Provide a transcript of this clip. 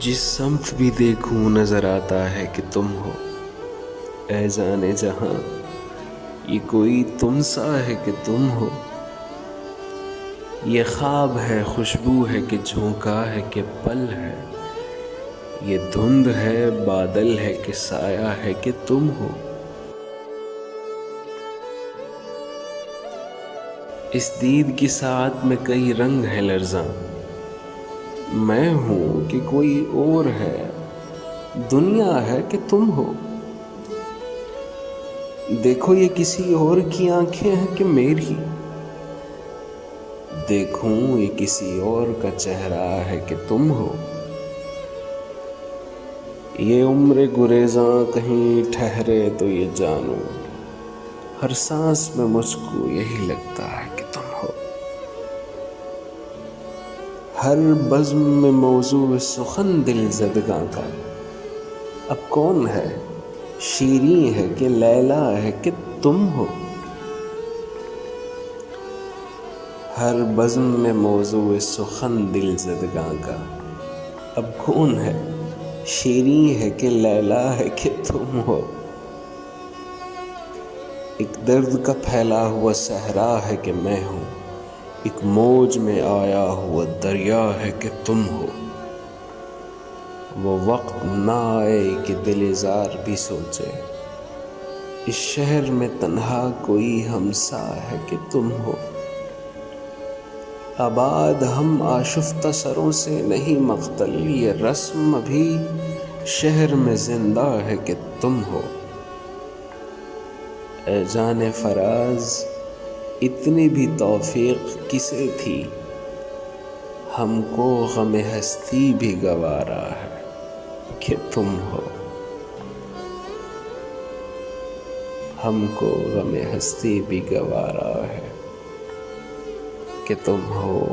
جس سمت بھی دیکھوں نظر آتا ہے کہ تم ہو، اے جانے جہاں یہ کوئی تم سا ہے کہ تم ہو۔ یہ خواب ہے، خوشبو ہے کہ جھونکا ہے کہ پل ہے، یہ دھند ہے، بادل ہے کہ سایہ ہے کہ تم ہو۔ اس دید کی ساعت میں کئی رنگ ہے لرزاں، میں ہوں کہ کوئی اور ہے، دنیا ہے کہ تم ہو۔ دیکھو یہ کسی اور کی آنکھیں ہیں کہ میری، دیکھوں یہ کسی اور کا چہرہ ہے کہ تم ہو۔ یہ عمر گریزاں کہیں ٹھہرے تو یہ جانوں، ہر سانس میں مجھ کو یہی لگتا ہے کہ تم ہو۔ ہر بزم میں موضوع سخن دل زدگاں کا، اب کون ہے، شیریں ہے کہ لیلا ہے کہ تم ہو۔ ہر بزم میں موضوع سخن دل زدگاں کا، اب کون ہے، شیریں ہے کہ لیلا ہے کہ تم ہو۔ ایک درد کا پھیلا ہوا صحرا ہے کہ میں ہوں، ایک موج میں آیا ہوا دریا ہے کہ تم ہو۔ وہ وقت نہ آئے کہ دل زار بھی سوچے، اس شہر میں تنہا کوئی ہمسا ہے کہ تم ہو۔ آباد ہم آشفتہ سروں سے نہیں مختل، یہ رسم ابھی شہر میں زندہ ہے کہ تم ہو۔ اے جان فراز اتنی بھی توفیق کسے تھی، ہم کو غم ہستی بھی گوارا ہے کہ تم ہو۔ ہم کو غم ہستی بھی گوارا ہے کہ تم ہو۔